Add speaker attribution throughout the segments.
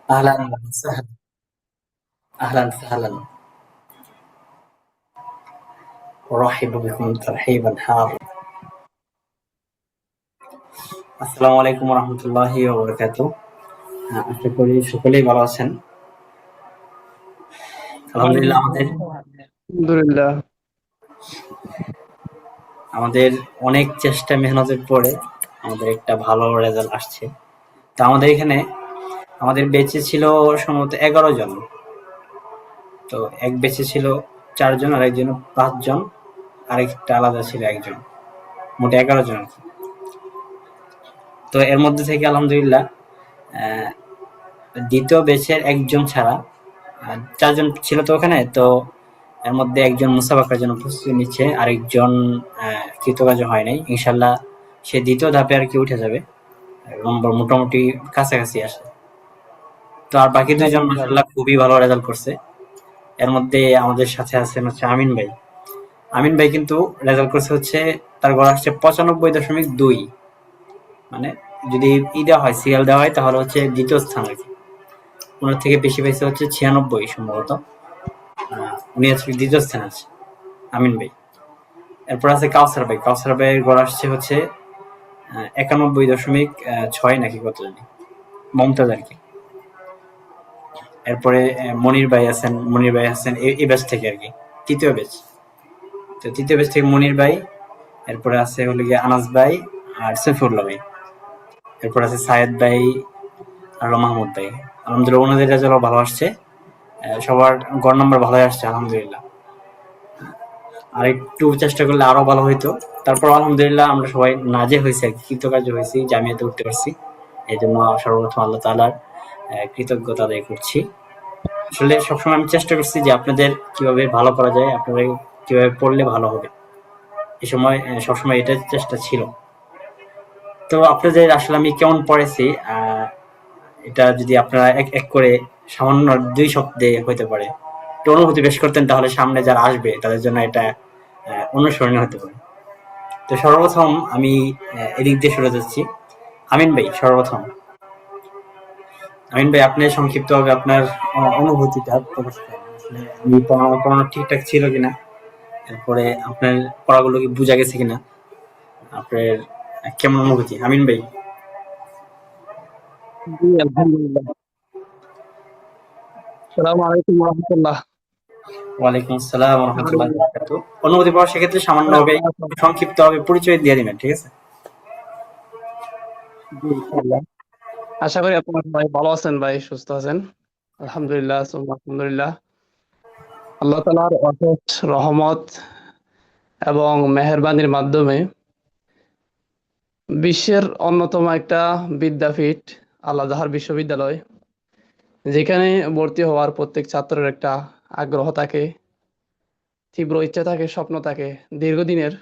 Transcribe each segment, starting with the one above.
Speaker 1: أهلا وسهلا. أهلا وسهلا. أرحب بكم ترحيبا حارا. আসসালামু আলাইকুম রহমতুল্লাহি ওবরাকাতু। আশা করি সকলেই ভালো আছেন।
Speaker 2: ওয়ালাইকুম
Speaker 1: আলহামদুলিল্লাহ আমাদের
Speaker 2: আসসালাম। আলহামদুলিল্লাহ।
Speaker 1: আমাদের অনেক চেষ্টা মেহনতের পরে আমাদের একটা ভালো রেজাল্ট আসছে। তো আমাদের এখানে আমাদের বেঁচে ছিল সম্ভবত 11 জন। তো এক বেঁচে ছিল 4 জন, আর একজন 5 জন, আরেকটা আলাদা ছিল একজন। মোট 11 জন আর কি। তো এর মধ্যে থেকে আলহামদুলিল্লাহ আহ, দ্বিতীয় ব্যাচের একজন ছাড়া 4 জন ছিল তো ওখানে। তো এর মধ্যে একজন মুসাবাকার জন্য প্রস্তুতি নিচ্ছে, আরেকজন কৃতকার্য হয় নাই। ইনশাল্লাহ সে দ্বিতীয় ধাপে আর কি উঠে যাবে, নম্বর মোটামুটি কাছাকাছি আসে। তো আর বাকি 2 জন
Speaker 2: ইনশাআল্লাহ।
Speaker 1: মাশাল্লাহ খুবই ভালো রেজাল্ট করছে। এর মধ্যে আমাদের সাথে আছেন হচ্ছে আমিন ভাই। আমিন ভাই কিন্তু রেজাল্ট করছে হচ্ছে, তার গড় আসছে 95.2। মানে যদি দেওয়া হয়, সিএল দেওয়া হয়, তাহলে হচ্ছে দ্বিতীয় স্থান আর কি। ওনার থেকে বেশি পাইছে হচ্ছে 96 সম্ভবত। উনি আজকে দ্বিতীয় স্থানে আছে, আমিন ভাই। এরপর আছে কাউসার ভাই। কাউসার ভাইয়ের গড় আসছে হচ্ছে 91.6 নাকি কত জানি, মমতাজ আর কি। এরপরে মনির ভাই আছেন। মনির ভাই আছেন এই ব্যাচ থেকে আর কি, তৃতীয় ব্যাচ। তো তৃতীয় ব্যাচ থেকে মনির ভাই। এরপরে আছে হলো গিয়ে আনাস ভাই আর সৈফুল্লাহ ভাই। এরপর আছে সায়েদ ভাই আর মাহমুদ ভাই। আলহামদুলিল্লাহ ওনাদের রেজাল্ট ভালো আসছে। সবার গড় নাম্বার ভালোই আসছে আলহামদুলিল্লাহ। আর একটু চেষ্টা করলে আরো ভালো হইতো। তারপর আলহামদুলিল্লাহ আমরা সবাই নাজে হয়েছি আর কি, কৃতকার্য হয়েছি, জামিয়াতে উঠতে পারছি। এই জন্য সর্বপ্রথম আল্লাহ তাআলার কৃতজ্ঞতা আদায় করছি। আসলে সবসময় আমি চেষ্টা করছি যে আপনাদের কিভাবে ভালো করা যায়, আপনারা কিভাবে পড়লে ভালো হবে। এই সময় সবসময় এটা চেষ্টা ছিল। তো আপনাদের আসলে আমি কেমন পড়েছি, এটা যদি আপনারা এক এক করে সামান্য 2 শব্দে হইতে পারে একটু অনুভূতি পেশ করতেন, তাহলে সামনে যারা আসবে তাদের জন্য এটা অনুসরণীয় হতে পারে। তো সর্বপ্রথম আমি এদিক দিয়ে শুরু যাচ্ছি। আমিন ভাই সর্বপ্রথম। আমিন ভাই, আপনি সংক্ষিপ্তভাবে আপনার অনুভূতিটা প্রকাশ করেন। আসলে আমি পড়ানো ঠিকঠাক ছিল কিনা, এরপরে আপনার পড়াগুলো কি বোঝা গেছে কিনা, আপনার কেমন অনুভূতি আমিন ভাই?
Speaker 2: জি, আলহামদুলিল্লাহ। আসসালামু আলাইকুম ওয়া রাহমাতুল্লাহ।
Speaker 1: ওয়ালাইকুম আসসালাম রহমতুল্লাহ বরকাত। অনুমতি পাওয়ার সেক্ষেত্রে সামান্য হবে, সংক্ষিপ্ত হবে, পরিচয় দিয়ে দিবেন, ঠিক আছে?
Speaker 2: জি, ইনশাআল্লাহ। আশা করি আপনারা সবাই ভালো আছেন ভাই, সুস্থ আছেন। আলহামদুলিল্লাহ, সুম্মা আলহামদুলিল্লাহ। আল্লাহ তাআলার অশেষ রহমত এবং মেহেরবানির মাধ্যমে বিশ্বের অন্যতম একটা বিদ্যাপীঠ আল আজহার বিশ্ববিদ্যালয়, যেখানে ভর্তি হওয়ার প্রত্যেক ছাত্রের একটা আগ্রহ থাকে, তীব্র ইচ্ছা থাকে, স্বপ্ন থাকে দীর্ঘদিনের।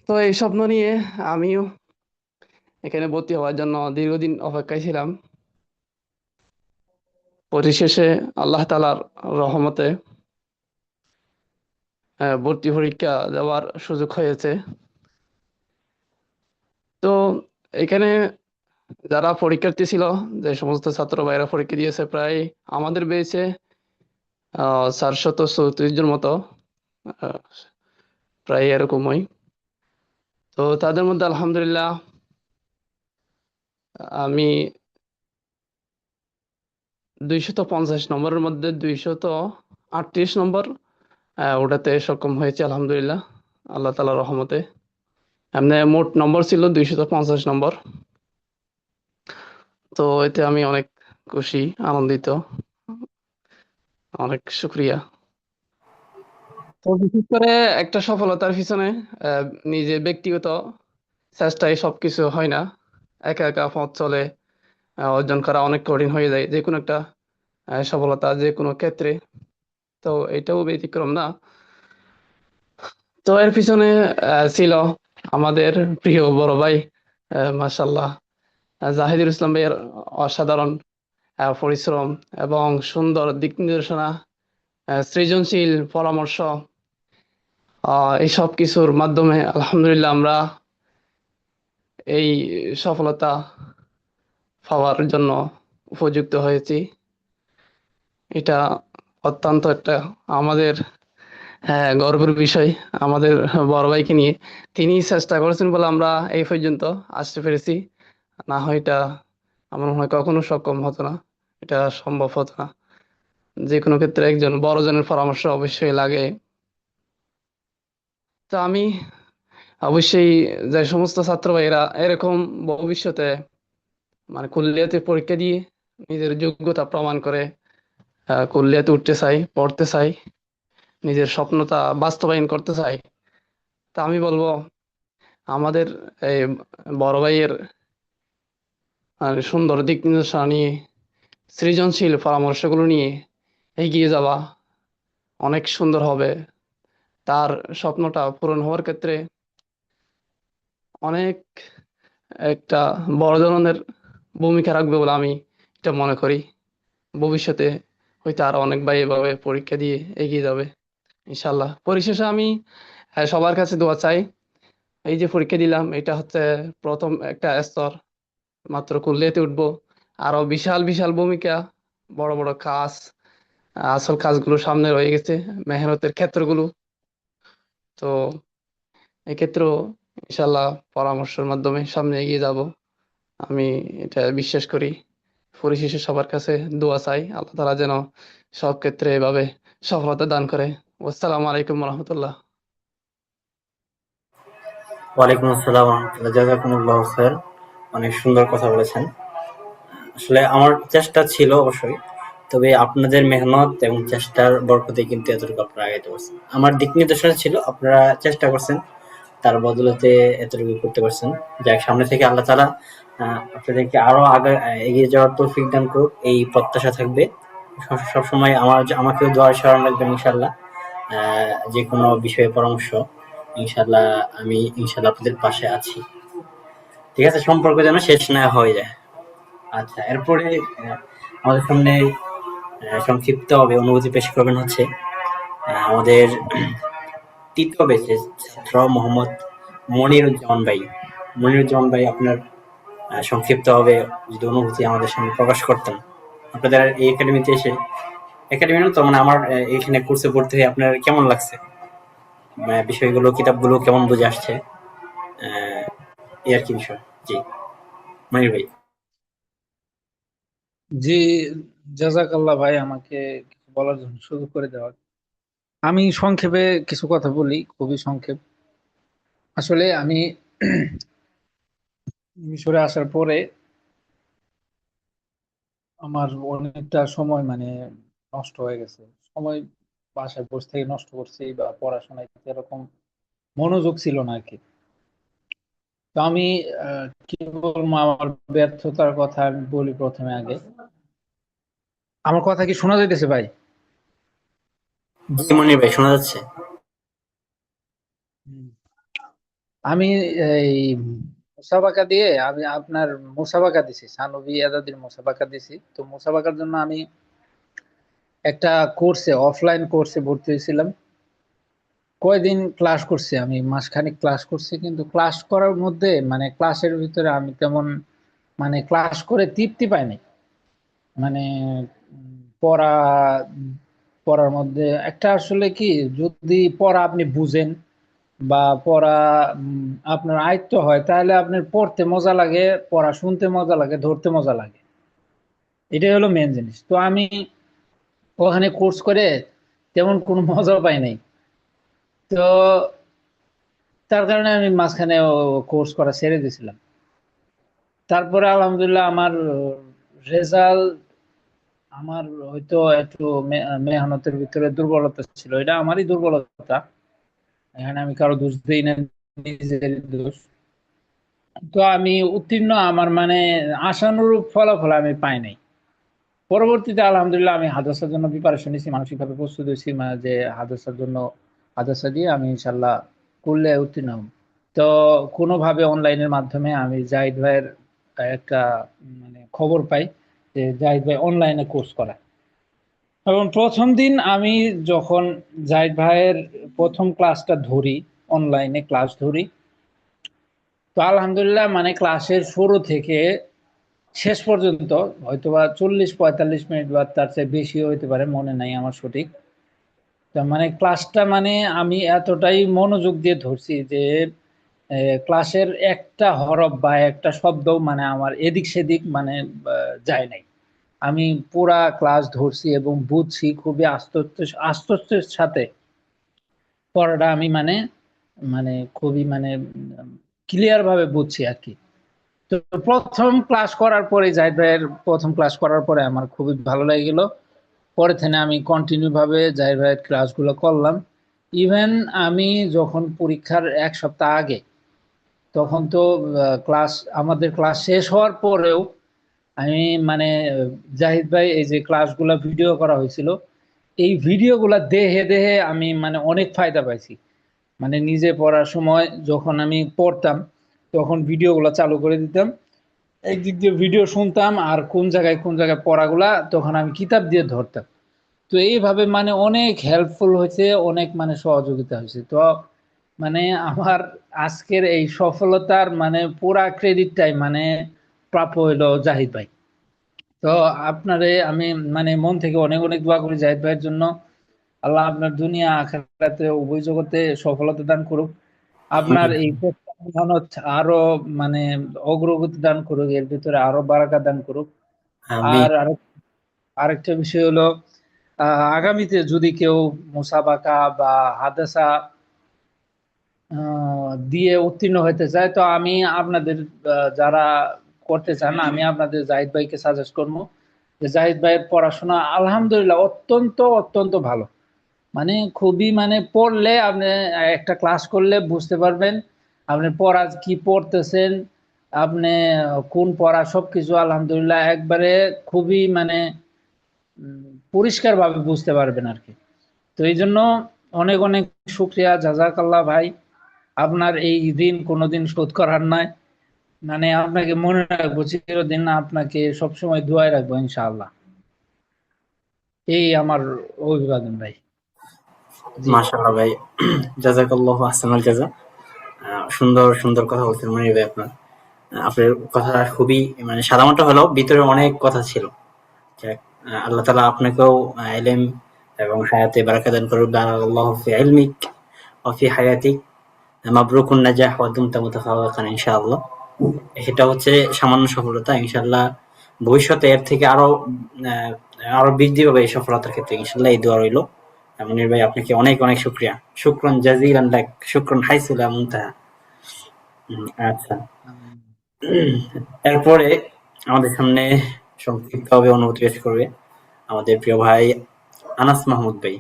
Speaker 2: তো এই স্বপ্ন নিয়ে আমিও এখানে ভর্তি হওয়ার জন্য দীর্ঘদিন অপেক্ষায় ছিলাম। পরিশেষে আল্লাহ তাআলার রহমতে ভর্তি পরীক্ষা দেওয়ার সুযোগ হয়েছে। তো এখানে যারা পরীক্ষার্থী ছিল, যে সমস্ত ছাত্র ভাইরা পরীক্ষা দিয়েছে, প্রায় আমাদের বেঁচে 434 জন মতো, আহ, প্রায় এরকমই। তো তাদের মধ্যে আলহামদুলিল্লাহ আমি 250 নম্বরের মধ্যে 238 নম্বর ওটাতে সক্ষম হয়েছে আলহামদুলিল্লাহ, আল্লাহ তাআলার রহমতে। এমনি মোট নম্বর ছিল 250 নম্বর। তো এতে আমি অনেক খুশি, আনন্দিত, অনেক শুক্রিয়া। তো বিশেষ করে একটা সফলতার পিছনে আহ, নিজে ব্যক্তিগত চেষ্টায় সবকিছু হয় না। একা একা পথ চলে, অর্জন করা অনেক কঠিন হয়ে যায় যে কোনো একটা সফলতা যে কোনো ক্ষেত্রে। তো এটাও ব্যতিক্রম না। তো এর পিছনে ছিল আমাদের প্রিয় বড় ভাই, মাশাআল্লাহ, জাহিদুল ইসলাম ভাইয়ের অসাধারণ পরিশ্রম এবং সুন্দর দিক নির্দেশনা, সৃজনশীল পরামর্শ, এই সব কিছুর মাধ্যমে আলহামদুলিল্লাহ আমরা এই সফলতা পাওয়ার জন্য উপযুক্ত হয়েছি। এটা অত্যন্ত একটা আমাদের গর্বের বিষয় আমাদের বড় ভাইকে নিয়ে। তিনি চেষ্টা করেছেন বলে আমরা এই পর্যন্ত আসতে পেরেছি। না হয় এটা আমার মনে হয় কখনো সক্ষম হতো না, এটা সম্ভব হতো না। যে কোনো ক্ষেত্রে একজন বড়জনের পরামর্শ অবশ্যই লাগে। তো আমি অবশ্যই যে সমস্ত ছাত্র ভাইয়েরা এরকম ভবিষ্যতে মানে কুলিয়াতে পরীক্ষা দিয়ে নিজের যোগ্যতা প্রমাণ করে কুলিয়াতে উঠতে চাই, পড়তে চাই, নিজের স্বপ্নটা বাস্তবায়ন করতে চাই, তা আমি বলবো আমাদের এই বড় ভাইয়ের সুন্দর দিক নির্দেশনা নিয়ে, সৃজনশীল পরামর্শগুলো নিয়ে এগিয়ে যাওয়া অনেক সুন্দর হবে। তার স্বপ্নটা পূরণ হওয়ার ক্ষেত্রে অনেক একটা বড় ধরনের ভূমিকা রাখবে বলে আমি এটা মনে করি। ভবিষ্যতে হয়তো আরো অনেক ভাই এভাবে পরীক্ষা দিয়ে এগিয়ে যাবে ইনশাল্লাহ। পরিশেষে আমি সবার কাছে দোয়া চাই। এই যে পরীক্ষা দিলাম এটা হচ্ছে প্রথম একটা স্তর, মাত্র কুলিয়াতে উঠবো। আরো বিশাল বিশাল ভূমিকা, বড় বড় কাজ, আসল কাজগুলো সামনে রয়ে গেছে, মেহনতের ক্ষেত্রগুলো। তো এক্ষেত্রেও ইনশাল্লাহ পরামর্শের মাধ্যমে সামনে এগিয়ে যাব, আমি এটা বিশ্বাস করি। পরিশেষে সবার কাছে দোয়া চাই, আল্লাহ তাআলা যেন সব ক্ষেত্রে এভাবে সফলতা দান করে। আসসালামু আলাইকুম রহমতুল্লাহ।
Speaker 1: ওয়ালাইকুম আসসালাম রহমতুল্লাহ, জাযাকুমুল্লাহ খাইর। অনেক সুন্দর কথা বলেছেন। আসলে আমার চেষ্টা ছিল অবশ্যই, তবে আপনাদের মেহনত এবং চেষ্টার বরকতে কিন্তু এতটুকু আপনারা আগাইতে পারছেন। আমার দিক নির্দেশনা ছিল, আপনারা চেষ্টা করছেন, তার বদলতে এতটুকু করতে পারছেন। যাক, সামনে থেকে আল্লাহ তাআলা আপনাদেরকে আরো আগে এগিয়ে যাওয়ার তৌফিক দান করুক, এই প্রত্যাশা থাকবে। সবসময় আমাকেও দোয়ার স্মরণ রাখবেন ইনশাআল্লাহ। যে কোনো বিষয়ে পরামর্শ ইনশাআল্লাহ, আমি ইনশাআল্লাহ আপনাদের পাশে আছি। ঠিক আছে, সম্পর্ক যেন শেষ না হয়ে যায়। আচ্ছা, এরপরে আমাদের সামনে সংক্ষিপ্ত ভাবে অনুভূতি পেশ করবেন হচ্ছে আমাদের তৃতীয় ব্যাচের ছাত্র মোহাম্মদ মনিরুজ্জামান ভাই। মনিরুজ্জামান ভাই, আপনার সংক্ষিপ্ত ভাবে যদি অনুভূতি আমাদের সামনে প্রকাশ করতেন। আপনাদের এই একাডেমিতে এসে, একাডেমি না তো মানে আমার এখানে কোর্সে ভর্তি হয়ে আপনার কেমন লাগছে, বিষয়গুলো কিতাবগুলো কেমন বুঝে আসছে, এই আর কি বিষয়। জি মনির ভাই।
Speaker 3: জি, জাজাকাল্লাহ ভাই আমাকে কিছু বলার জন্য সুযোগ করে দেওয়ার। আমি সংক্ষেপে কিছু কথা বলি, খুবই সংক্ষেপ। আসলে আমি মিশরে আসার পরে আমার অনেকটা সময় মানে নষ্ট হয়ে গেছে। সময় বাসায় বসে থেকে নষ্ট করছি, বা পড়াশোনায় এরকম মনোযোগ ছিল না আর কি। তো আমি কি বলবো, আমার ব্যর্থতার কথা আমি বলি প্রথমে আগে। আমার কথা কি শোনা যাইতেছে ভাই?
Speaker 1: জি মনির ভাই, শোনা যাচ্ছে।
Speaker 3: হুম। আমি এই মুসাবাকা দিয়ে আমি আপনার মুসাবাকা দিছি, সানবী আজাদির মুসাবাকা দিছি। তো মুসাবাকার জন্য আমি একটা কোর্সে, অফলাইন কোর্সে ভর্তি হয়েছিলাম। কয়দিন ক্লাস করছি আমি, মাসখানেক ক্লাস করছি, কিন্তু ক্লাস করার মধ্যে মানে ক্লাসের ভিতরে আমি তেমন মানে ক্লাস করে তৃপ্তি পাইনি। মানে পড়া পড়ার মধ্যে একটা আসলে কি, যদি পড়া আপনি বুঝেন বা পড়া আপনার আয়ত্ত হয়, তাহলে আপনার পড়তে মজা লাগে, পড়া শুনতে মজা লাগে, ধরতে মজা লাগে। এটাই হলো মেন জিনিস। তো আমি ওখানে কোর্স করে তেমন কোনো মজা পাই নাই। তো তার কারণে আমি মাঝখানে কোর্স করা ছেড়ে দিয়েছিলাম। তারপরে আলহামদুলিল্লাহ আমার রেজাল্ট, আমার হয়তো একটু মেহনতের ভিতরে দুর্বলতা ছিল, এটা আমারই দুর্বলতা। এখানে আমি কারো দোষ দিই না, নিজের দোষ। তো আমি উত্তীর্ণ, আমার মানে আশানুরূপ ফলাফল আমি পাই নাই। পরবর্তীতে আলহামদুলিল্লাহ আমি হাদাসার জন্য প্রিপারেশন নিয়েছি, মানসিকভাবে প্রস্তুত হয়েছি, যে হাদাসার জন্য হাদাসা দিয়ে আমি ইনশাল্লাহ করলে উত্তীর্ণ হব। তো কোনোভাবে অনলাইনের মাধ্যমে আমি জাহিদ ভাইয়ের একটা মানে খবর পাই যে জাহিদ ভাই অনলাইনে কোর্স করায়। এবং প্রথম দিন আমি যখন জাহিদ ভাইয়ের প্রথম ক্লাসটা ধরি, অনলাইনে ক্লাস ধরি, তো আলহামদুলিল্লাহ মানে ক্লাসের শুরু থেকে শেষ পর্যন্ত হয়তোবা 40-45 মিনিট বা তার চেয়ে বেশি হইতে পারে, মনে নাই আমার সঠিক। তার মানে ক্লাসটা মানে আমি এতটাই মনোযোগ দিয়ে ধরছি যে ক্লাসের একটা হরফ বা একটা শব্দ মানে আমার এদিক সেদিক মানে যায় নাই। আমি পুরা ক্লাস ধরছি এবং বুঝছি খুবই আত্মস্থের সাথে পড়াটা আমি মানে মানে খুবই মানে ক্লিয়ার ভাবে বুঝছি আর কি। তো প্রথম ক্লাস করার পরে জাহিদ ভাইয়ের প্রথম ক্লাস করার পরে আমার খুবই ভালো লেগে গেল। পরে থেকে আমি কন্টিনিউ ভাবে জাহিদ ভাইয়ের ক্লাসগুলো করলাম। ইভেন আমি যখন পরীক্ষার 1 সপ্তাহ আগে, তখন তো ক্লাস আমাদের ক্লাস শেষ হওয়ার পরেও আমি মানে জাহিদ ভাই এই যে ক্লাসগুলো ভিডিও করা হয়েছিল, এই ভিডিওগুলা দেখে দেখে আমি মানে অনেক ফায়দা পাইছি। মানে নিজে পড়ার সময় যখন আমি পড়তাম তখন ভিডিওগুলো চালু করে দিতাম, একদিক দিয়ে ভিডিও শুনতাম আর কোন জায়গায় পড়াগুলা তখন আমি কিতাব দিয়ে ধরতাম। তো এইভাবে মানে অনেক হেল্পফুল হয়েছে, অনেক মানে সহযোগিতা হয়েছে। তো মানে আমার আজকের এই সফলতার মানে পুরা ক্রেডিটটাই মানে প্রাপ্য হইলো জাহিদ ভাই। তো আপনারে আমি মানে মন থেকে অনেক অনেক দোয়া করি জাহিদ ভাইয়ের জন্য। আল্লাহ আপনার দুনিয়া আখিরাতে উভয় জগতে সফলতা দান করুক। আপনার এই মেহনত আরো মানে অগ্রগতি দান করুক, এর ভিতরে আরো বারাকা দান করুক।
Speaker 1: আমি
Speaker 3: আর আরেকটা বিষয় হলো আগামীতে যদি কেউ মুসাবাকা বা হাদাসা দিয়ে উত্তীর্ণ হতে চায়, তো আমি আপনাদের যারা করতে চান আমি আপনাদের জাহিদ ভাইকে সাজেস্ট করবো যে জাহিদ ভাইয়ের পড়াশোনা আলহামদুলিল্লাহ অত্যন্ত অত্যন্ত ভালো। মানে খুবই মানে পড়লে আপনি একটা ক্লাস করলে বুঝতে পারবেন আপনি পড়া কি পড়তেছেন, আপনি কোন পড়া সবকিছু আলহামদুলিল্লাহ একবারে খুবই মানে পরিষ্কার ভাবে বুঝতে পারবেন আর কি। তো এই জন্য অনেক অনেক শুক্রিয়া জাজাকাল্লাহ ভাই। আপনার এই ঋণ কোনোদিন শোধ করার নয়, মানে আপনাকে মনে রাখবো চিরদিন, আপনাকে সবসময় দোয়ায় রাখবো ইনশাআল্লাহ। এই আমার অভিবাদন ভাই। জি।
Speaker 1: মাশাআল্লাহ ভাই, জাযাকাল্লাহু আহসানাল জাযা। সুন্দর সুন্দর কথা বলছেন মনির ভাই আপনার। আপনার কথা খুবই মানে সাদামাটা হলেও ভিতরে অনেক কথা ছিল। যাক, আল্লাহ তাআলা আপনাকেও ইলম এবং হায়াতে বারাকা দান করুক। বারাকাল্লাহু ফি ইলমিক ওয়া ফি হায়াতিক, মাবরুকুন নাজাহ ওয়া দুমতা মুতাফাওয়িকান ইনশাআল্লাহ। সেটা হচ্ছে সামান্য সফলতা, ইনশাআল্লাহ ভবিষ্যতে এর থেকে আহ, আরো বৃদ্ধি পাবে এই সফলতার ক্ষেত্রে, ইনশাআল্লাহ এই দোয়া রইল। মনির ভাই আপনাকে অনেক অনেক শুকরিয়া, শুকরান জাজিলান লাক, শুকরান হাইসু লা মুনতাহা। আচ্ছা, এরপরে আমাদের সামনে সংক্ষিপ্তভাবে অনুমতি পেশ করবে আমাদের প্রিয় ভাই আনাস মাহমুদ ভাই।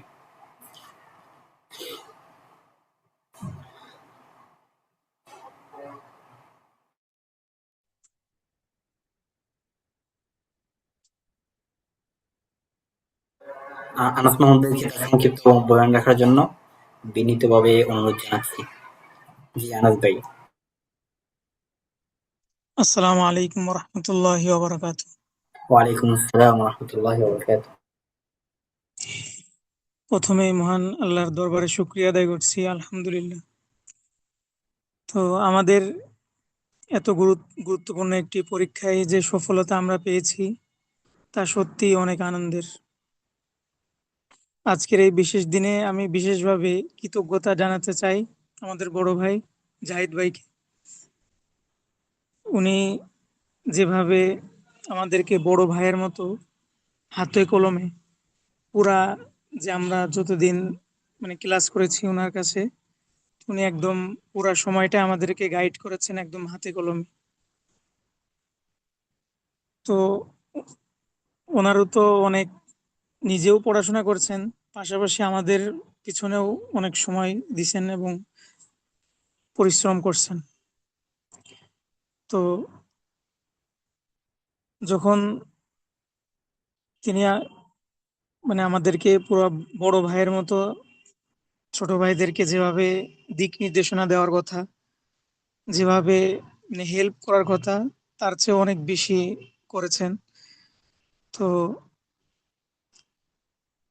Speaker 1: আনাস মাহমুদ ভাইকে সংক্ষিপ্ত বয়ান রাখার জন্য বিনীতভাবে অনুরোধ জানাচ্ছি। জি আনাস ভাই।
Speaker 4: আসসালামু আলাইকুম রহমতুল্লাহি ওয়া বারাকাতুহু।
Speaker 1: ওয়ালাইকুম আসসালাম ওয়া রাহমাতুল্লাহি ওয়া বারাকাতুহু।
Speaker 4: প্রথমেই মহান আল্লাহর দরবারে শুকরিয়া আদায় করছি, আলহামদুলিল্লাহ। তো আমাদের এত গুরুত্বপূর্ণ একটি পরীক্ষায় যে সফলতা আমরা পেয়েছি তা সত্যিই অনেক আনন্দের। আজকের এই বিশেষ দিনে আমি বিশেষভাবে কৃতজ্ঞতা জানাতে চাই আমাদের বড় ভাই জাহিদ ভাইকে। উনি যেভাবে আমাদেরকে বড় ভাইয়ের মতো হাতে কলমে পুরা যে আমরা যতদিন মানে ক্লাস করেছি ওনার কাছে, উনি একদম পুরা সময়টা আমাদেরকে গাইড করেছেন একদম হাতে কলমে। তো ওনারও তো অনেক নিজেও পড়াশোনা করছেন, পাশাপাশি আমাদের পিছনেও অনেক সময় দিছেন এবং পরিশ্রম করছেন। তো যখন তিনি মানে আমাদেরকে পুরো বড় ভাইয়ের মতো ছোট ভাইদেরকে যেভাবে দিক নির্দেশনা দেওয়ার কথা, যেভাবে মানে হেল্প করার কথা, তার চেয়ে অনেক বেশি করেছেন। তো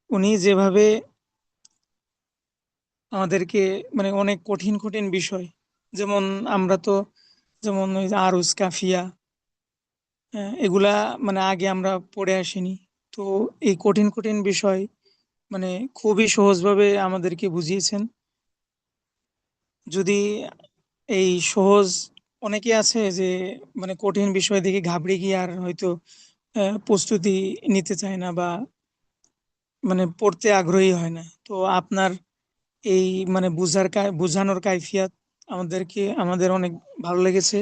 Speaker 4: উনি যেভাবে আমাদেরকে মানে অনেক কঠিন কঠিন বিষয়, যেমন আমরা তো যেমন ওই যে আরুজ কাফিয়া এগুলা মানে আগে আমরা পড়ে আসিনি। তো এই কঠিন কঠিন বিষয় মানে খুবই সহজভাবে আমাদেরকে বুঝিয়েছেন। যদি এই সহজ, অনেকে আছে যে মানে কঠিন বিষয় দেখে ঘাবড়ে গিয়ে আর হয়তো প্রস্তুতি নিতে চায় না বা মানে পড়তে আগ্রহী হয় না। তো আপনার এই মানে বোঝানোর কাইফিয়াত আমাদের অনেক ভালো লেগেছে,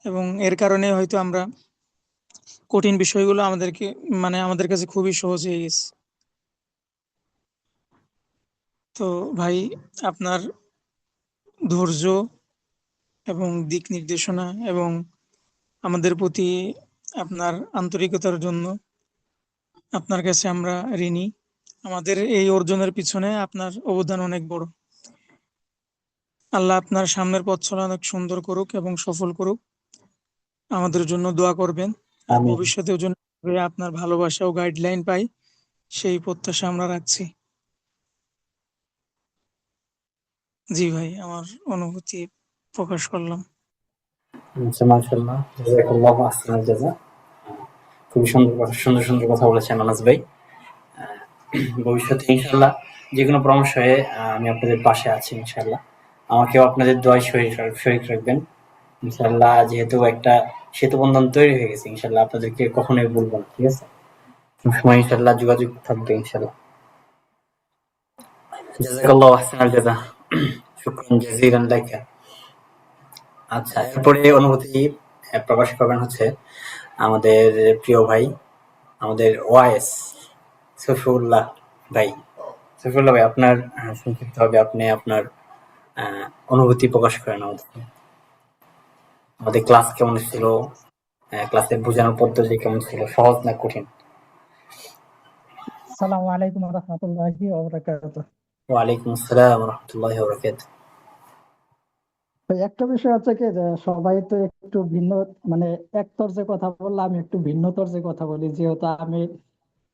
Speaker 4: এবং এর কারণে হয়তো আমরা কঠিন বিষয়গুলো মানে আমাদের কাছে খুবই সহজ হয়ে গেছে। তো ভাই, আপনার ধৈর্য এবং দিক নির্দেশনা এবং আমাদের প্রতি আপনার আন্তরিকতার জন্য আপনার কাছে আমরা ঋণী। আমাদের এই অর্জনের পিছনে আপনার অবদান অনেক বড়। আল্লাহ আপনার সামনের পথ চলা অনেক সুন্দর করুক এবং সফল করুক। আমাদের জন্য দোয়া করবেন, আর
Speaker 1: আমি
Speaker 4: ভবিষ্যতেও যেন আপনার ভালোবাসা ও গাইডলাইন পাই, সেই প্রত্যাশা আমরা রাখছি। জি ভাই, আমার অনুভূতি প্রকাশ করলাম।
Speaker 1: মাশাআল্লাহ, জাযাকাল্লাহু আহসানাল জাযা। খুবই সুন্দর সুন্দর কথা বলেছেন আনাস ভাই। ভবিষ্যতে ইনশাল্লাহ যে কোনো পরামর্শ হয়ে আমি আপনাদের পাশে আছি ইনশাল্লাহ। আমাকেও আপনাদের দোয়ায় শরীক রাখবেন ইনশাল্লাহ। যেহেতু একটা সেতু বন্ধন তৈরি হয়ে গেছে, ইনশাল্লাহ আপনাদেরকে কখনোই বলবো না, ঠিক আছে? সবসময় ইনশাল্লাহ যোগাযোগ থাকবে ইনশাল্লাহ। জাযাকাল্লাহু আহসানাল জাযা। শুকরান জাযীলান লাকা। আচ্ছা, এরপরে অনুভূতি প্রকাশ করবেন হচ্ছে আমাদের প্রিয় ভাই, আমাদের ওয়াইস সফিউল্লাহ ভাই। সফিউল্লাহ ভাই, আপনার সংক্ষিপ্তভাবে আপনি আপনার অনুভূতি প্রকাশ করেন আমাদের। আমাদের ক্লাস কেমন ছিল, ক্লাসের বোঝানোর পদ্ধতি কেমন ছিল, সহজ না কঠিন?
Speaker 5: আসসালামু আলাইকুম রহমতুল্লাহি ওয়া বারাকাতুহু।
Speaker 1: ওয়ালাইকুম আসসালাম রহমতুল্লাহ বরকাত।
Speaker 5: তো একটা বিষয় হচ্ছে কি যে সবাই তো একটু ভিন্ন, মানে এক তরজে কথা বললে আমি একটু ভিন্ন তরজে কথা বলি, যেহেতু আমি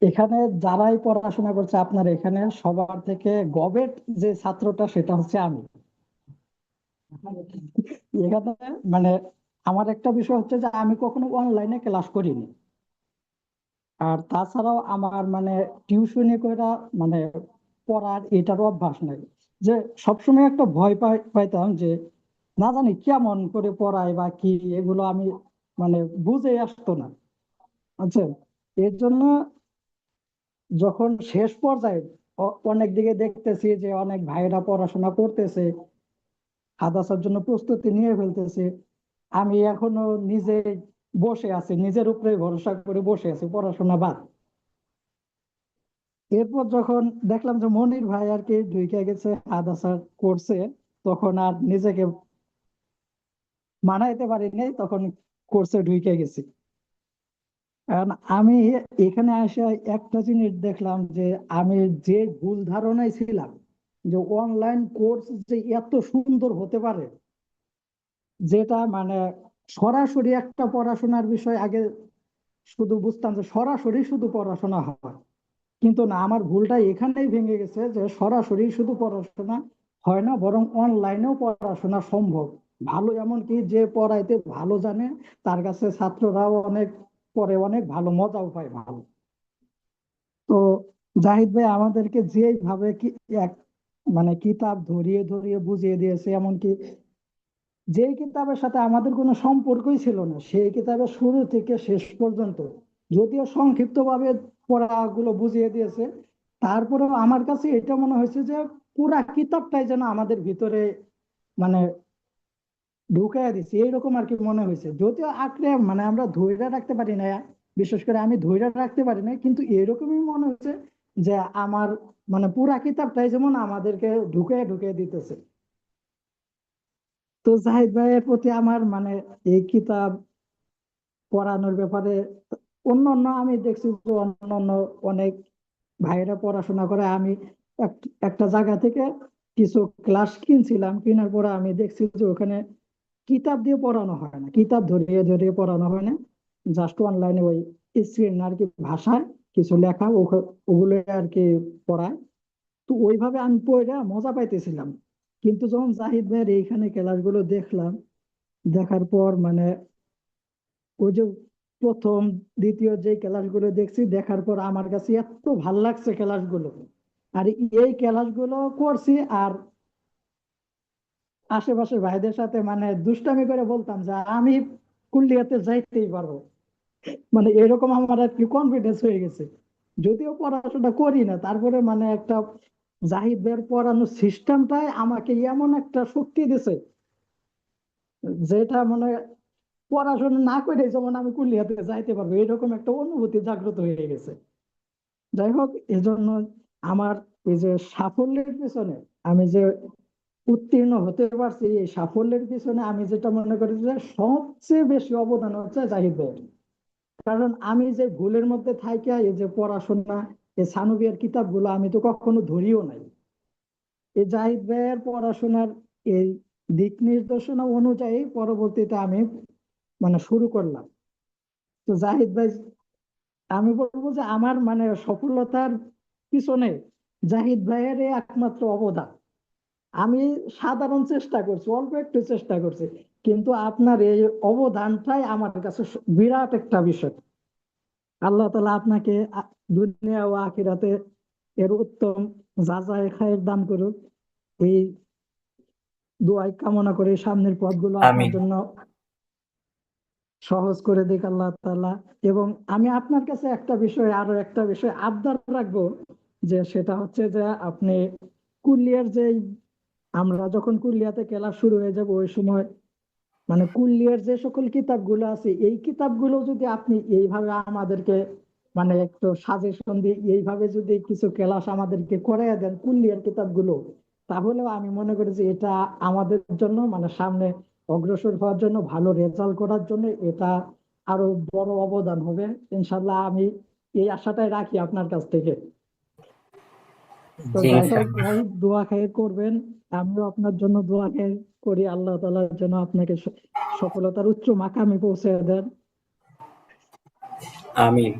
Speaker 5: এখানে যারাই পড়াশোনা করছে আপনার এখানে সবার থেকে গবেট যে ছাত্রটা সেটা হচ্ছে আমি এখানে। মানে আমার একটা বিষয় হচ্ছে যে আমি কখনো অনলাইনে ক্লাস করিনি, আর তাছাড়াও আমার মানে টিউশনি করে মানে পড়ার এটারও অভ্যাস নাই। যে সবসময় একটা ভয় পাইতাম যে না জানি কেমন করে পড়ায় বা কি, এগুলো আমি মানে বুঝে আসতো না। আচ্ছা, এর জন্য যখন শেষ পর্যায়ে অনেক দিকে দেখতেছি যে অনেক ভাইরা পড়াশোনা করতেছে, হাদাসার জন্য প্রস্তুতি নিয়ে ফেলতেছে, আমি এখনো নিজে বসে আছি, নিজের উপরে ভরসা করে বসে আছি, পড়াশোনা বাদ। এরপর যখন দেখলাম যে মনির ভাই আর কি ঢুকে গেছে, হাদাসা করছে, তখন আর নিজেকে মানাইতে পারিনি, তখন কোর্সে ঢুকে গেছি। কারণ আমি এখানে এসে একটা জিনিস দেখলাম যে আমি যে ভুল ধারণায় ছিলাম যে অনলাইন কোর্স যে এত সুন্দর হতে পারে, যেটা মানে সরাসরি একটা পড়াশোনার বিষয় আগে শুধু বুঝতাম যে সরাসরি শুধু পড়াশোনা হয়, কিন্তু না, আমার ভুলটা এখানেই ভেঙে গেছে যে সরাসরি শুধু পড়াশোনা হয় না, বরং অনলাইনেও পড়াশোনা সম্ভব। ভালো, এমনকি যে পড়াইতে ভালো জানে তার কাছে ছাত্ররাও অনেক পরে, অনেক ভালো মজাও পায় ভালো। তো জাহিদ ভাই আমাদেরকে যেভাবে কি এক মানে কিতাব ধরিয়ে ধরিয়ে বুঝিয়ে দিয়েছে, এমনকি যে কিতাবের সাথে আমাদের কোনো সম্পর্কই ছিল না সেই কিতাবের শুরু থেকে শেষ পর্যন্ত, যদিও সংক্ষিপ্ত ভাবে পড়াগুলো বুঝিয়ে দিয়েছে, তারপরেও আমার কাছে এটা মনে হয়েছে যে পুরা কিতাবটাই যেন আমাদের ভিতরে মানে ঢুকাইয়া দিচ্ছে, এইরকম আর কি মনে হয়েছে। যদিও আঁকড়ে মানে আমরা ধৈর্য রাখতে পারি না, বিশেষ করে আমি ধৈর্য রাখতে পারি না, কিন্তু এরকমই মনে হচ্ছে যে আমার মানে পুরা কিতাবটাই যেমন আমাদেরকে ঢুকে ঢুকে দিতেছে। তো জাহিদ ভাইয়ের প্রতি আমার মানে এই কিতাব পড়ানোর ব্যাপারে, অন্য অন্য আমি দেখছি যে অন্য অন্য অনেক ভাইয়েরা পড়াশোনা করে, আমি একটা জায়গা থেকে কিছু ক্লাস কিনছিলাম, কেনার পরে আমি দেখছি যে ওখানে কিতাব দিয়ে পড়ানো হয় না, কিতাব ধরিয়ে ধরিয়ে পড়ানো হয় না, জাস্ট অনলাইনে ওই স্ক্রিন আর কি ভাষায় কিছু লেখা ওগুলো আর কি পড়ায়। তো ওইভাবে আমি পড়ে মজা পাইতেছিলাম, কিন্তু যখন জাহিদ ভাইয়ের এইখানে ক্লাসগুলো দেখলাম, দেখার পর মানে ওই যে প্রথম দ্বিতীয় যে ক্লাসগুলো দেখছি, দেখার পর আমার কাছে এত ভাল লাগছে ক্লাসগুলো। আর এই ক্লাসগুলো করছি, আর আশেপাশের ভাইদের সাথে মানে দুষ্টামি করে বলতাম যে আমি কুলিয়াতে যাইতেই পারবো। মানে এরকম আমার আর কি কনফিডেন্স হয়ে গেছে। যদিও পড়াশোনা করি না, তারপরে মানে একটা জাহিদ ভাইয়ের পড়ানোর সিস্টেমটাই আমাকে এমন একটা শক্তি দিছে, যেটা মানে পড়াশোনা না করে যেমন আমি কুলিয়াতে যাইতে পারবো, এরকম একটা অনুভূতি জাগ্রত হয়ে গেছে। যাই হোক, এজন্য আমার এই যে সাফল্যের পিছনে, আমি যে উত্তীর্ণ হতে পারছি, এই সাফল্যের পিছনে আমি যেটা মনে করি যে সবচেয়ে বেশি অবদান হচ্ছে জাহিদ ভাইয়ের। কারণ আমি যে ভুলের মধ্যে থাকি, এই যে পড়াশোনা, এই সানুবিয়ার কিতাবগুলো আমি তো কখনো ধরিও নাই। এই জাহিদ ভাইয়ের পড়াশোনার এই দিক নির্দেশনা অনুযায়ী পরবর্তীতে আমি মানে শুরু করলাম। তো জাহিদ ভাই, আমি বলবো যে আমার মানে সফলতার পিছনে জাহিদ ভাইয়ের একমাত্র অবদান। আমি সাধারণ চেষ্টা করছি, অল্প একটু চেষ্টা করছি, কিন্তু আপনার এই অবদানটাই আমার কাছে বিরাট একটা বিষয়। আল্লাহ তাআলা আপনাকে দুনিয়া ও আখিরাতে এর উত্তম যাচাই খায়ের দান করুক, এই দোয়াই কামনা করে সামনের পথগুলো আপনার
Speaker 1: আমিন।
Speaker 5: জন্য সহজ করে দিক আল্লাহ তাআলা। এবং আমি আপনার কাছে আরো একটা বিষয় আবদার রাখবো, যে সেটা হচ্ছে যে আপনি কুলিয়ার যে, আমরা যখন কুলিয়াতে ক্লাস শুরু হয়ে যাব ওই সময় মানে কুলিয়ার যে সকল কিতাবগুলো আছে, এই কিতাবগুলো যদি আপনি এইভাবে আমাদেরকে মানে একটু সাজেশন দিয়ে এইভাবে যদি কিছু ক্লাস আমাদেরকে করাইয়া দেন কুলিয়ার কিতাবগুলো, তাহলেও আমি মনে করি যে এটা আমাদের জন্য মানে সামনে অগ্রসর হওয়ার জন্য, ভালো রেজাল্ট করার জন্য এটা আরো বড় অবদান হবে। ইনশাল্লাহ আমি এই আশাটাই রাখি আপনার কাছ থেকে। তো
Speaker 1: জি
Speaker 5: যাই হোক
Speaker 1: ইনশাআল্লাহ।
Speaker 5: ভাই, দোয়া খায়ের করবেন। আমিও আপনার জন্য দোয়া খায়ের করি, আল্লাহ তাআলার জন্য আপনাকে সফলতার উচ্চ মাকামে পৌঁছে দেন।
Speaker 1: আমিন।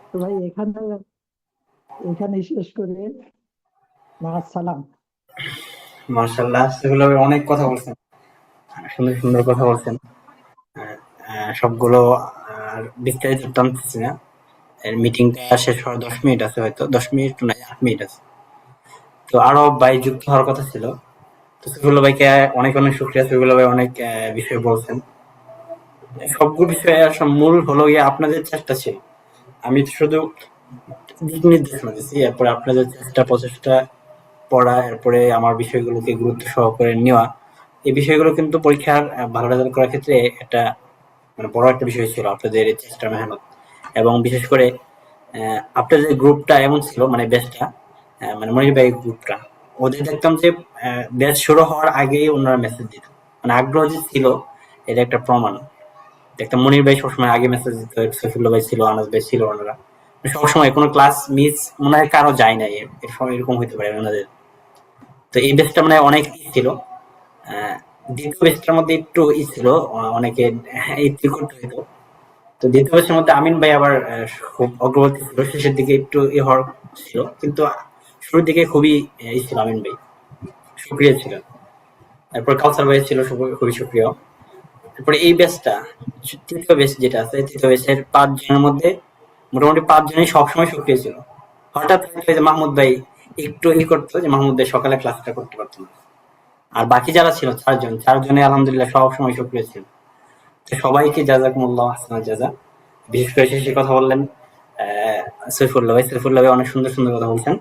Speaker 5: তো ভাই, এখানে শেষ করে সালাম।
Speaker 1: মাশাআল্লাহ, সেগুলো অনেক কথা বলছেন, সুন্দর সুন্দর কথা বলছেন। সবগুলো আর বিস্তারিত টানতেছি না। এর মিটিংটা শেষ হওয়ার 10 মিনিট আছে, হয়তো 10 মিনিট না 8 মিনিট আছে। তো আরো ভাই যুক্ত হওয়ার কথা ছিল। তো সফিউল্লাহ ভাইকে অনেক অনেক শুক্রিয়া। সফিউল্লাহ ভাই অনেক বিষয় বলছেন। সবগুলো বিষয়ে মূল হলো গিয়ে আপনাদের চেষ্টা ছিল। আমি তো শুধু দিক নির্দেশনা দিচ্ছি, এরপরে আপনাদের চেষ্টা প্রচেষ্টা, পড়া, এরপরে আমার বিষয়গুলোকে গুরুত্ব সহকারে নেওয়া, এই বিষয়গুলো কিন্তু পরীক্ষার ভালো রেজাল্ট করার ক্ষেত্রে একটা মানে বড় একটা বিষয় ছিল আপনাদের এই চেষ্টা মেহনত। এবং বিশেষ করে আপনাদের যে গ্রুপটা এমন ছিল, মানে ব্যাচটা, মানে মনির ভাই গ্রুপটা, ওদের দেখতাম যে ব্যাচ শুরু হওয়ার আগেই ওনারা মেসেজ দিত, মানে আগ্রহ যে ছিল এটা একটা প্রমাণ। দেখতাম মনির ভাই সবসময় আগে মেসেজ দিত, সফিউল্লাহ ভাই ছিল, আনাস ভাই ছিল, ওনারা সবসময় কোনো ক্লাস মিস মনে হয় কারো যায় নাই, এর সময় এরকম হইতে পারে ওনাদের। তো এই ব্যাচটা মানে অনেক ছিল। আহ, দ্বিতীয় ব্যাচটার মধ্যে একটু ছিল, অনেকে এই ত্রিকোট হইতো। তো দ্বিতীয় ব্যাচের মধ্যে আমিন ভাই আবার খুব অগ্রগতি ছিল, শেষের দিকে একটু হওয়ার ছিল, কিন্তু শুরুর দিকে খুবই ছিল আমিন ভাই, সক্রিয় ছিল। তারপর কাউসার ভাই ছিল খুবই সক্রিয়। তারপরে এই ব্যাচটা, তৃতীয় ব্যাচ যেটা আছে, তৃতীয় ব্যাচের 5 জনের মধ্যে মোটামুটি 5 জনই সবসময় সক্রিয় ছিল। হঠাৎ হয়ে যে মাহমুদ ভাই একটু করতো, যে মাহমুদ ভাই সকালে ক্লাসটা করতে পারতো না। আর বাকি যারা ছিল 4 জন, 4 জনে আলহামদুলিল্লাহ সব সময় সক্রিয় ছিল। তো সবাইকে জাযাকুমুল্লাহ আহসানাল জাযা। বিশেষ করে শেষে কথা বললেন সৈফুল্লাহ ভাই অনেক সুন্দর সুন্দর কথা বলছেন।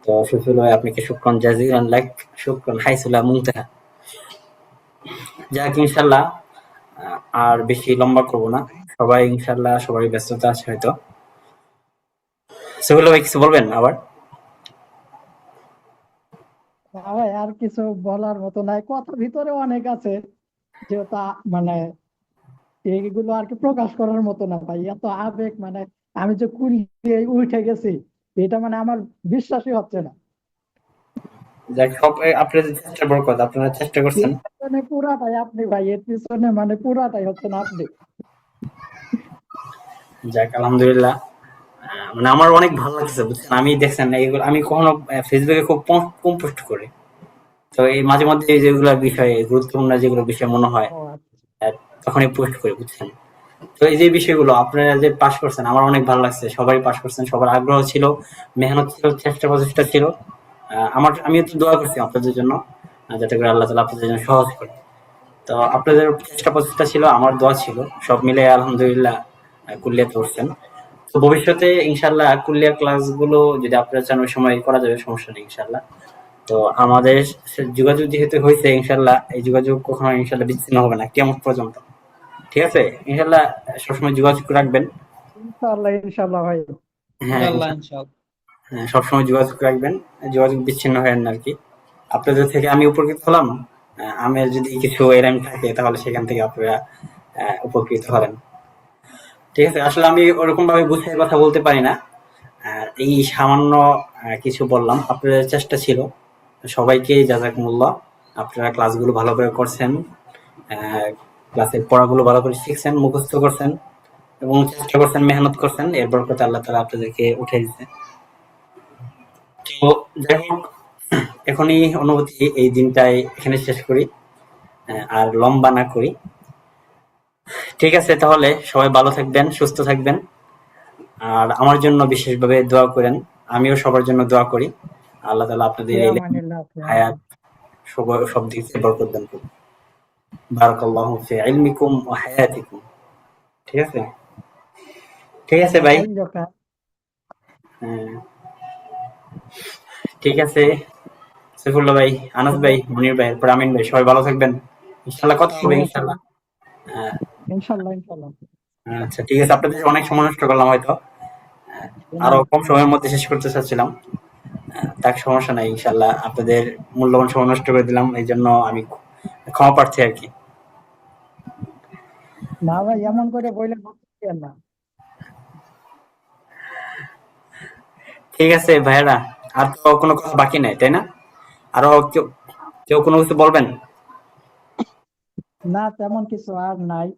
Speaker 1: তো সৈফুল্লাহ ভাই আপনাকে শুকরান জাযীলান লাক, শুকরান হাইসুলা মুনতাহা। যাক ইনশাআল্লাহ, আর বেশি লম্বা করব না। সবাই ইনশাআল্লাহ সবারই ব্যস্ততা আছে হয়তো। সৈফুল্লাহ ভাই কিছু বলবেন আবার?
Speaker 5: ভাই আর কিছু বলার মতো নাই, কথা ভিতরে অনেক আছে, যেহেতু মানে এইগুলো আর কি প্রকাশ করার মতো না ভাই, এত আবেগ মানে আমি যে কুলিয়ে উঠে গেছি, এটা মানে আমার বিশ্বাসই হচ্ছে না।
Speaker 1: যাক, সব আপনাদের চেষ্টার বড় কথা, আপনারা চেষ্টা করছেন।
Speaker 5: এর পিছনে পুরাটাই আপনি ভাই, এর পিছনে মানে পুরাটাই হচ্ছেন আপনি।
Speaker 1: যাক আলহামদুলিল্লাহ। মানে আমার অনেক ভালো লাগছে বুঝছেন। আমি দেখছেন এইগুলো আমি কখনো ফেসবুকে খুব কম পোস্ট করি। তো এই মাঝে মধ্যে যেগুলো বিষয় গুরুত্বপূর্ণ, যেগুলো বিষয় মনে হয়
Speaker 5: ও আচ্ছা।
Speaker 1: আহ, তখনই পোস্ট করি বুঝছেন। তো এই যে বিষয়গুলো আপনারা যে পাশ করছেন আমার অনেক ভালো লাগছে, সবাই পাশ করছেন, সবার আগ্রহ ছিল, মেহনত ছিল, চেষ্টা প্রচেষ্টা ছিল। আমিও তো দোয়া করছি আপনাদের জন্য, যাতে করে আল্লাহ তাআলা আপনাদের জন্য সহজ করে। তো আপনাদের চেষ্টা প্রচেষ্টা ছিল, আমার দোয়া ছিল, সব মিলে আলহামদুলিল্লাহ কুলিয়াতে উঠছেন। তো ভবিষ্যতে ইনশাল্লাহ কুলিয়ার ক্লাসগুলো যদি আপনারা চান ওই সময় করা যাবে, সমস্যা নেই ইনশাল্লাহ। তো আমাদের যোগাযোগ যেহেতু হয়েছে, ইনশাল্লাহ এই যোগাযোগ কখনো ইনশাল্লাহ বিচ্ছিন্ন হবে না কিয়ামত পর্যন্ত। ঠিক আছে, ইনশাল্লাহ সবসময় যোগাযোগ রাখবেন।
Speaker 5: ইনশাআল্লাহ ইনশাআল্লাহ ভাই।
Speaker 1: হ্যাঁ
Speaker 3: ইনশাল্লাহ ইনশাল্লাহ।
Speaker 1: হ্যাঁ, সবসময় যোগাযোগ রাখবেন, যোগাযোগ বিচ্ছিন্ন হয় না আর কি। আপনাদের থেকে আমি উপকৃত হলাম, আমার যদি কিছু এরম থাকে তাহলে সেখান থেকে আপনারা উপকৃত হলেন। ঠিক আছে, আসলে আমি ওরকম ভাবে গুছিয়ে কথা বলতে পারি না, এই সামান্য কিছু বললাম। আপনাদের চেষ্টা ছিল, সবাইকে জাযাকুমুল্লাহ। আপনারা ক্লাসগুলো ভালো করে করছেন, ক্লাসের পড়াগুলো ভালো করে শিখছেন, মুখস্থ করছেন এবং চেষ্টা করছেন, মেহনত করছেন, এর বরকতে আল্লাহ তাআলা আপনাদেরকে উঠে দিচ্ছে। তো যাই হোক, এখনই অনুভূতি এই দিনটাই এখানে শেষ করি, আর লম্বা না করি। ঠিক আছে, তাহলে সবাই ভালো থাকবেন, সুস্থ থাকবেন, আর আমার জন্য বিশেষভাবে দোয়া করেন। আমিও সবার জন্য দোয়া করি, আল্লাহ তাআলা আপনাদের
Speaker 5: ফি
Speaker 1: এই
Speaker 5: আমানিল্লাহ, ফি
Speaker 1: হায়াত সব দিক থেকে বরকত দান করুন। বারাকাল্লাহু ফি ইলমিকুম ওয়া হায়াতিকুম। ঠিক আছে, ঠিক আছে ভাই।
Speaker 5: আমানিল্লাহ।
Speaker 1: হ্যাঁ, ঠিক আছে সাইফুল্লাহ ভাই, আনাস ভাই, মনির ভাই, এরপর আমিন ভাই, সবাই ভালো থাকবেন। ইনশাআল্লাহ কথা
Speaker 5: ঠিক
Speaker 1: হবে
Speaker 5: আছে
Speaker 1: ইনশাআল্লাহ।
Speaker 5: ভাই।
Speaker 1: আহ,
Speaker 5: ইনশাআল্লাহ ইনশাআল্লাহ।
Speaker 1: আচ্ছা ঠিক আছে, আপনাদের অনেক সময় নষ্ট করলাম হয়তো,
Speaker 5: না
Speaker 1: আরো
Speaker 5: না,
Speaker 1: কম সময়ের
Speaker 5: সমস্যা নেই।
Speaker 1: মধ্যে শেষ করতে চাচ্ছিলাম। তার সমস্যা নাই, ইনশাআল্লাহ আপনাদের মূল্যবান সময় নষ্ট করে দিলাম, এই জন্য আমি ক্ষমা প্রার্থী আর কি।
Speaker 5: না ভাই, এমন করে বইলে বলতে না।
Speaker 1: ঠিক আছে ভাইয়েরা, আর তো কোনো কথা বাকি নাই তাই না? আরো কেউ কেউ কোনো কিছু বলবেন?
Speaker 5: না, তেমন কিছু আর নাই।